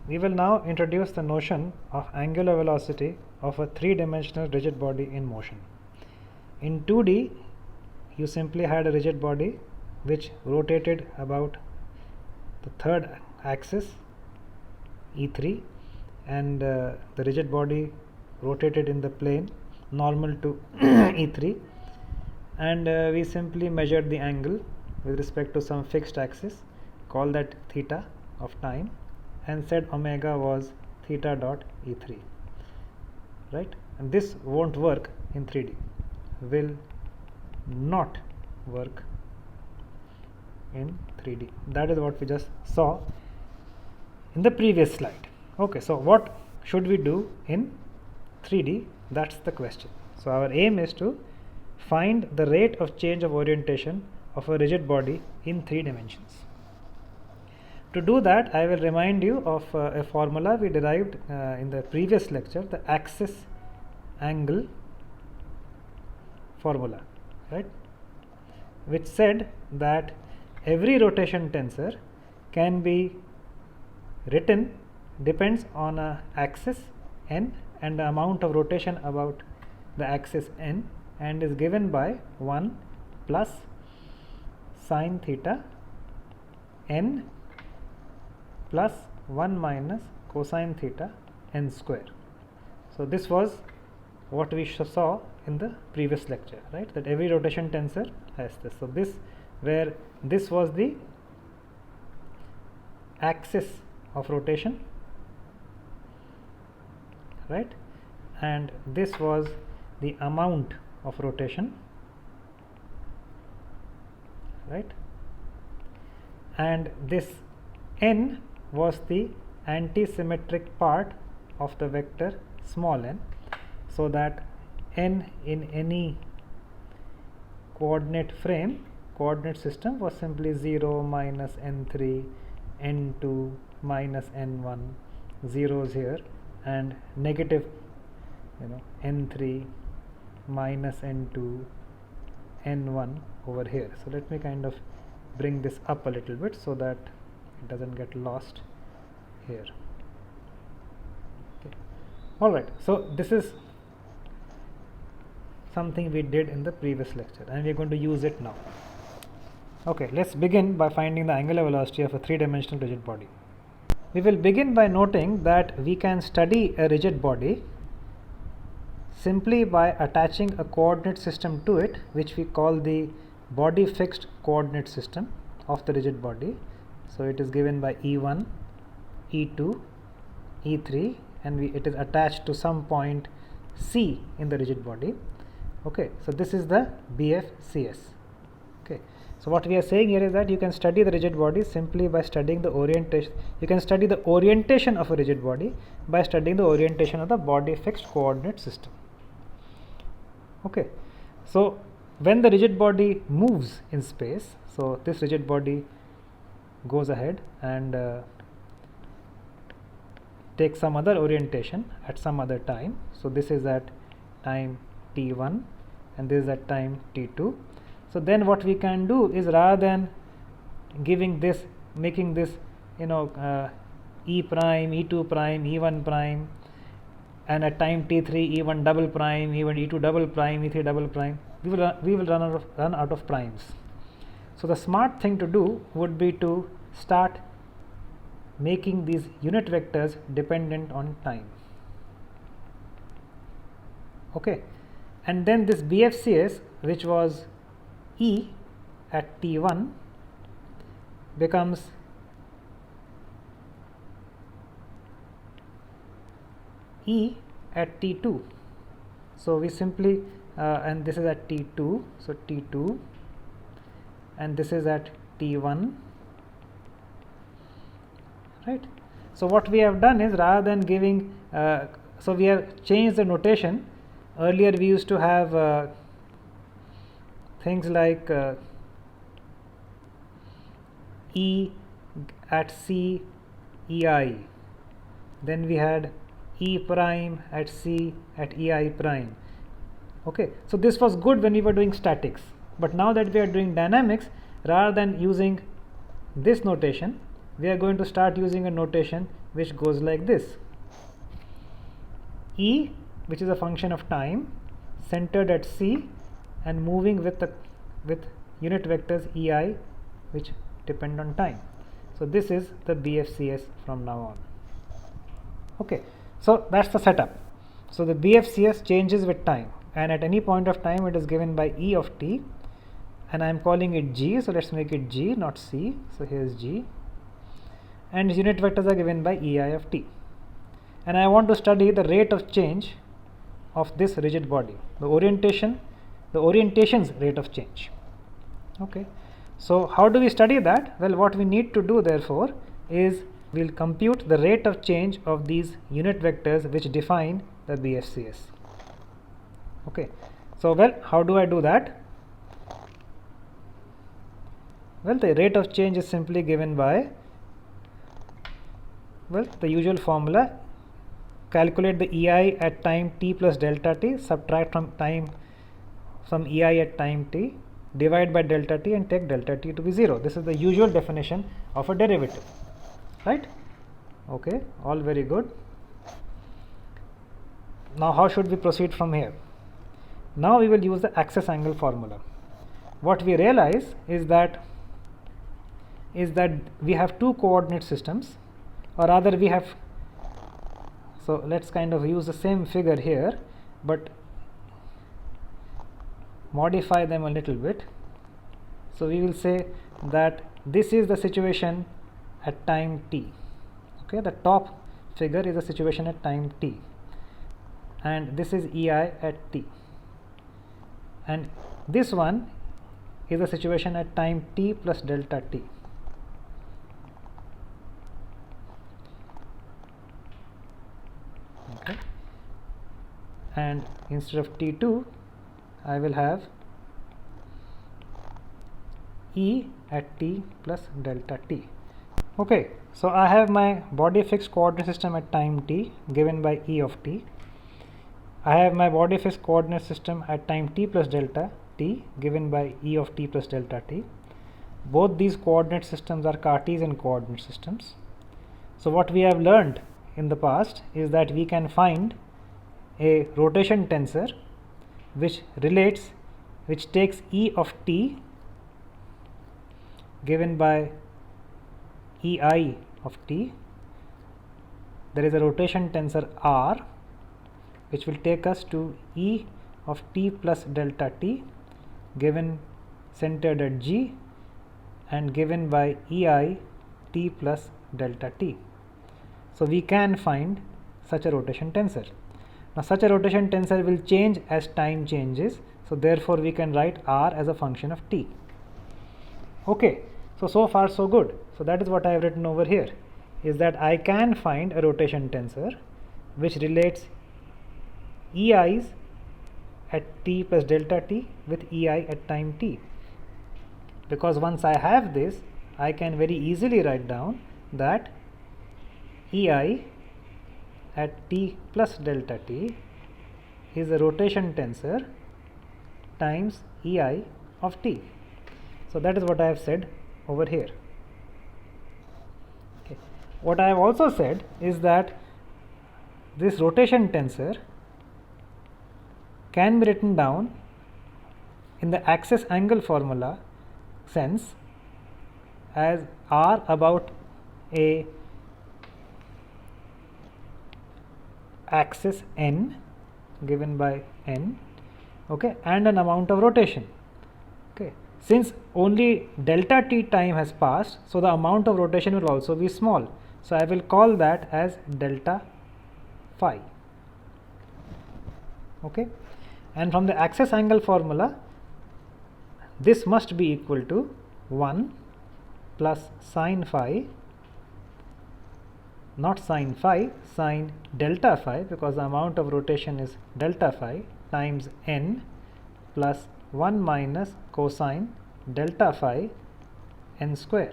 we will now introduce the notion of angular velocity of a three-dimensional rigid body in motion. In 2D, you simply had a rigid body which rotated about the third axis E3, and the rigid body rotated in the plane normal to E3, and we simply measured the angle with respect to some fixed axis, call that theta of time, and said omega was theta dot E3, right? And this won't work in 3D, will not work in 3D. That is what we just saw in the previous slide. Okay, so what should we do in 3D? That's the question. So our aim is to find the rate of change of orientation of a rigid body in 3 dimensions. To do that, I will remind you of a formula we derived in the previous lecture, the axis angle formula, right, which said that every rotation tensor can be written depends on a axis n and the amount of rotation about the axis n, and is given by 1 plus sine theta n plus 1 minus cosine theta n square. So this was what we saw in the previous lecture, right, that every rotation tensor has this. So this was the axis of rotation, right, and this was the amount of rotation, right, and this n was the anti-symmetric part of the vector small n, so that n in any coordinate frame, coordinate system, was simply 0, minus n3, n2, minus n1, 0s here, and negative n3, minus n2, n1 over here. So let me kind of bring this up a little bit so that it doesn't get lost here. Okay. All right, so this is something we did in the previous lecture and we are going to use it now. Okay, let's begin by finding the angular velocity of a three-dimensional rigid body. We will begin by noting that we can study a rigid body simply by attaching a coordinate system to it, which we call the body fixed coordinate system of the rigid body. So it is given by E1, E2, E3, and it is attached to some point C in the rigid body. Okay, so this is the BFCS. Okay, so what we are saying here is that you can study the rigid body simply by studying the orientation. You can study the orientation of a rigid body by studying the orientation of the body fixed coordinate system. Okay, so when the rigid body moves in space, so this rigid body goes ahead and takes some other orientation at some other time. So this is at time t1 and this is at time t2. So then what we can do is, rather than giving this, making this e prime, e2 prime, e1 prime, and at time t3 e1 double prime, e1 e2 double prime, e3 double prime, we will run out of primes. So the smart thing to do would be to start making these unit vectors dependent on time. Okay, and then this BFCS, which was E at t1, becomes E at t2. So we simply and this is at t2, so t2, and this is at t1, right. So what we have done is, rather than giving so we have changed the notation. Earlier we used to have things like E at C EI, then we had E prime at C at EI prime. Okay, so this was good when we were doing statics, but now that we are doing dynamics, rather than using this notation, we are going to start using a notation which goes like this. E, which is a function of time, centered at C and moving with unit vectors ei which depend on time. So this is the BFCS from now on. Okay, so that's the setup. So the BFCS changes with time, and at any point of time it is given by E of t, and I am calling it G, so let's make it G, not C. So here's G, and unit vectors are given by ei of t, and I want to study the rate of change of this rigid body, the orientation's rate of change. Okay, so how do we study that? Well, what we need to do therefore is we'll compute the rate of change of these unit vectors which define the BFCS. Okay, so well, how do I do that? Well, the rate of change is simply given by, well, the usual formula. Calculate the ei at time t plus delta t, subtract from ei at time t, divide by delta t and take delta t to be 0. This is the usual definition of a derivative, right? Okay, all very good. Now how should we proceed from here? Now we will use the axis angle formula. What we realize is that we have two coordinate systems, or rather we have, so let's kind of use the same figure here but modify them a little bit. So we will say that this is the situation at time t. Okay, the top figure is the situation at time t, and this is ei at t, and this one is the situation at time t plus delta t. Okay, and instead of t2 I will have E at t plus delta t. Okay, so I have my body fixed coordinate system at time t given by E of t. I have my body fixed coordinate system at time t plus delta t given by E of t plus delta t. Both these coordinate systems are Cartesian coordinate systems. So what we have learned in the past is that we can find a rotation tensor which takes E of t given by ei of t. There is a rotation tensor R which will take us to E of t plus delta t given centered at G and given by ei t plus delta t. So we can find such a rotation tensor. Now such a rotation tensor will change as time changes, so therefore we can write R as a function of t. Okay, so far so good. So that is what I have written over here, is that I can find a rotation tensor which relates ei's at t plus delta t with ei at time t, because once I have this I can very easily write down that ei at t plus delta t is a rotation tensor times ei of t. So that is what I have said over here. Okay. What I have also said is that this rotation tensor can be written down in the axis angle formula sense as R about a axis n given by n, okay, and an amount of rotation. Okay, since only delta t time has passed, so the amount of rotation will also be small, so I will call that as delta phi. Okay, and from the axis angle formula this must be equal to 1 plus sine phi, not sine phi, sine delta phi, because the amount of rotation is delta phi, times n plus 1 minus cosine delta phi n square.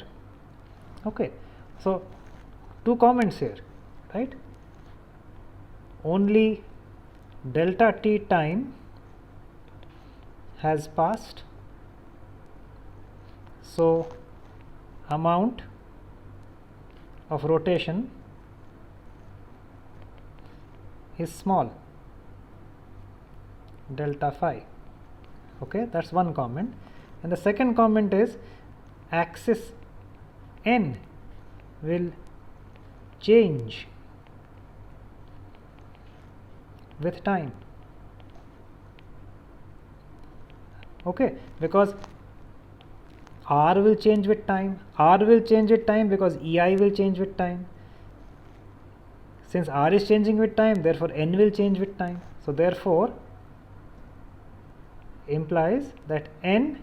Okay, so two comments here, right? Only delta t time has passed, so amount of rotation is small, delta phi. Okay, that's one comment. And the second comment is axis n will change with time. Okay, because r will change with time. R will change with time because EI will change with time. Since r is changing with time, therefore n will change with time. So therefore implies that n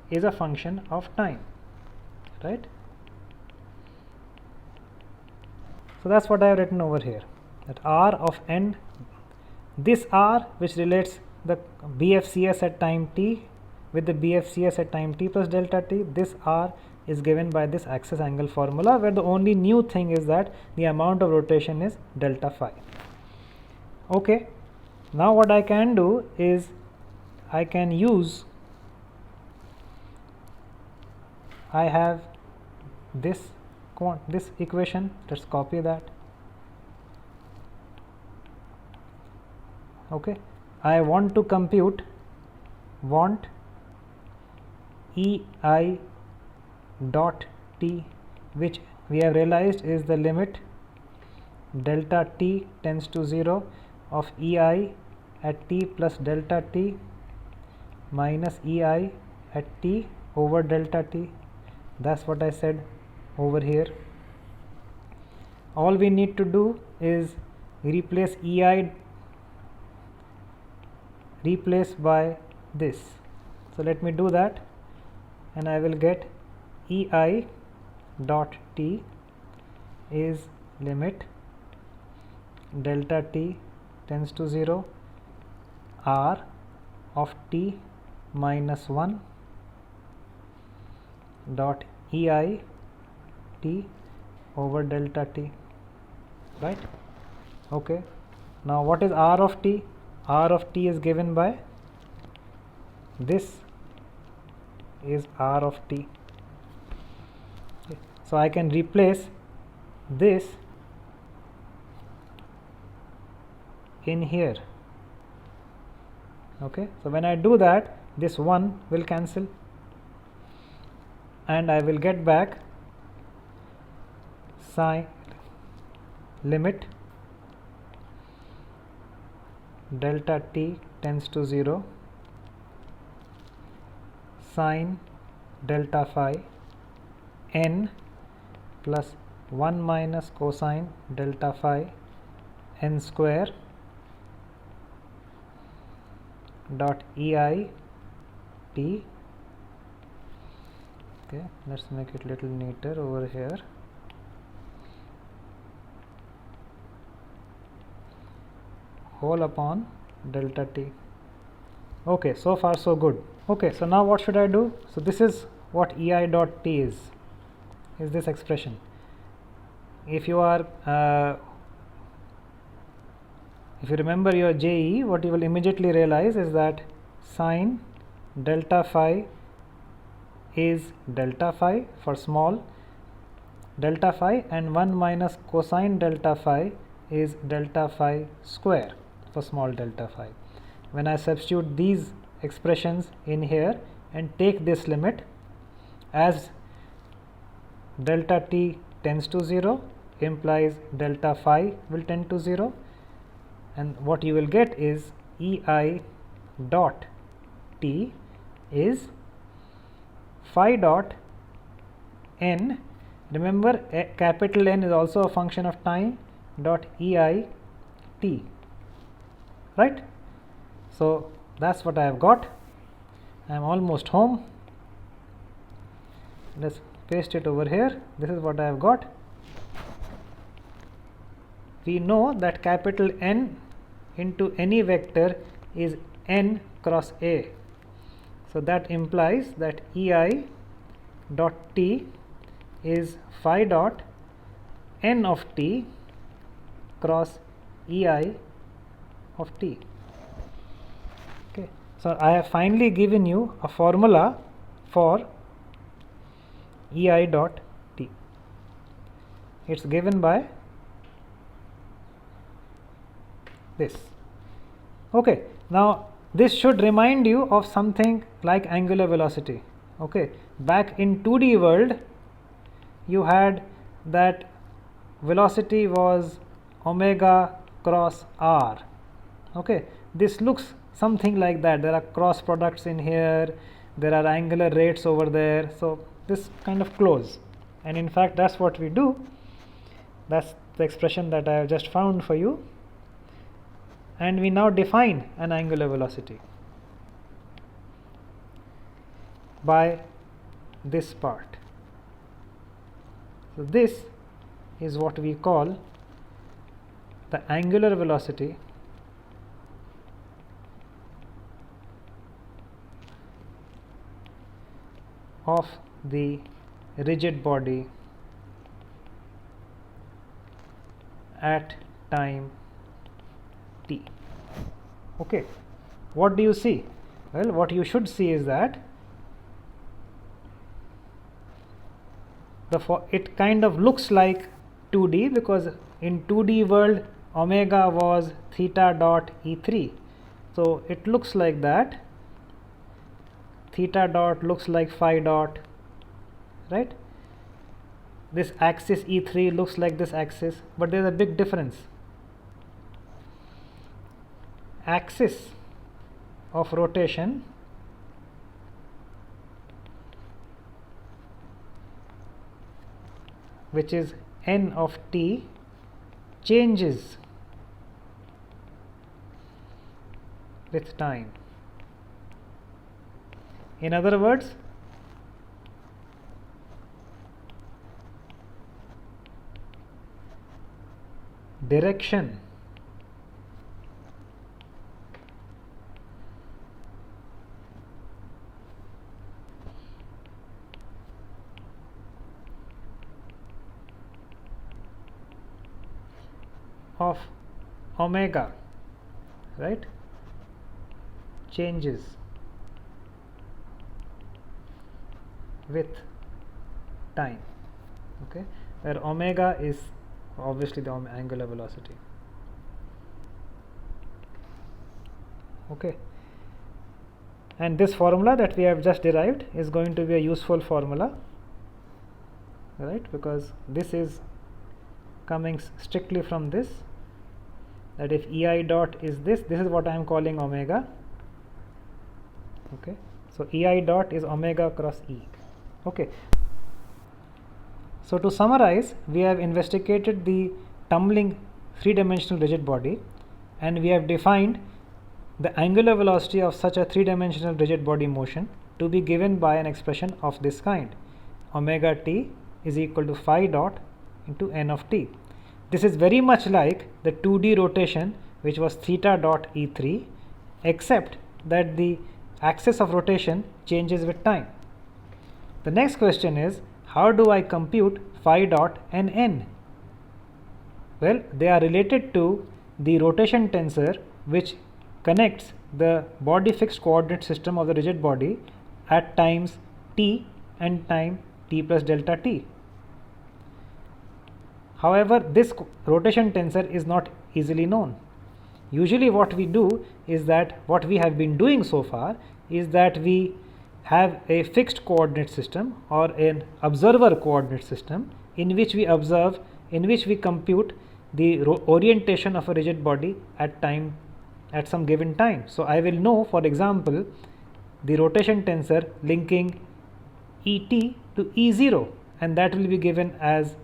is a function of time, right? So that's what I have written over here, that r of n, this r which relates the BFCS at time t with the BFCS at time t plus delta t, this r is given by this axis angle formula, where the only new thing is that the amount of rotation is delta phi. Okay, now what I can do is I can use, I have this equation, let's copy that. Okay, I want to compute, EI dot t, which we have realized is the limit delta t tends to 0 of EI at t plus delta t minus EI at t over delta t. That's what I said over here. All we need to do is replace EI by this. So let me do that, and I will get EI dot t is limit delta t tends to 0 r of t minus 1 dot EI t over delta t, right? Okay, now what is r of t? R of t is given by this is r of t. Okay. So I can replace this in here. Okay, so when I do that, this 1 will cancel and I will get back sine limit delta t tends to 0 sine delta phi n plus 1 minus cosine delta phi n square dot EI t. Okay, let's make it little neater over here. Whole upon delta t. Okay, so far so good. Okay, so now what should I do? So this is what EI dot t is this expression. If you are if you remember your JE, what you will immediately realize is that sine delta phi is delta phi for small delta phi, and 1 minus cosine delta phi is delta phi square for small delta phi. When I substitute these expressions in here and take this limit, as delta t tends to 0 implies delta phi will tend to 0, and what you will get is EI dot t is phi dot n. Remember, capital N is also a function of time, dot EI t, right? So that's what I have got. I am almost home. Let's paste it over here. This is what I have got. We know that capital N into any vector is n cross A. So that implies that EI dot t is phi dot n of t cross EI of t. Okay. So I have finally given you a formula for EI dot t. It's given by this. Okay, now this should remind you of something like angular velocity. Okay, back in 2D world you had that velocity was omega cross r. Okay, this looks something like that. There are cross products in here, there are angular rates over there, so this kind of close, and in fact that's what we do. That's the expression that I have just found for you, and we now define an angular velocity by this part. So this is what we call the angular velocity of the rigid body at time t. Okay, what do you see? Well, what you should see is that it kind of looks like 2D, because in 2D world omega was theta dot E3, so it looks like that. Theta dot looks like phi dot, right? This axis E3 looks like this axis, but there is a big difference. Axis of rotation which is n of t changes with time. In other words, direction of omega, right, changes with time. Okay, where omega is obviously the angular velocity. Okay, and this formula that we have just derived is going to be a useful formula, right, because this is coming strictly from this, that if ei dot is this is what I am calling omega. Okay, so ei dot is omega cross e. Okay, so to summarize, we have investigated the tumbling three-dimensional rigid body, and we have defined the angular velocity of such a three-dimensional rigid body motion to be given by an expression of this kind: omega t is equal to phi dot into n of t. This is very much like the 2D rotation, which was theta dot E3, except that the axis of rotation changes with time. The next question is, how do I compute phi dot and n? Well, they are related to the rotation tensor which connects the body fixed coordinate system of the rigid body at times t and time t plus delta t. However, this rotation tensor is not easily known. Usually what we do is that what we have been doing so far is that we have a fixed coordinate system or an observer coordinate system in which we observe, in which we compute the orientation of a rigid body at time, at some given time. So I will know, for example, the rotation tensor linking Et to E0, and that will be given as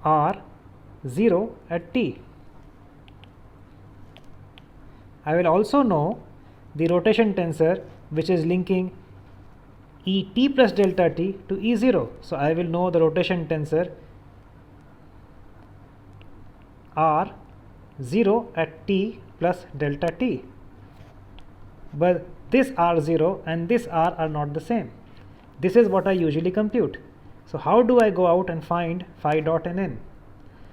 R0 at t. I will also know the rotation tensor which is linking Et plus delta t to E0. So I will know the rotation tensor R0 at t plus delta t. But this R0 and this R are not the same. This is what I usually compute. So how do I go out and find phi dot and n?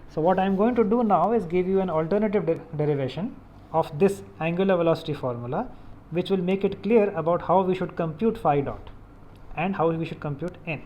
So what I am going to do now is give you an alternative derivation of this angular velocity formula, which will make it clear about how we should compute phi dot and how we should compute n.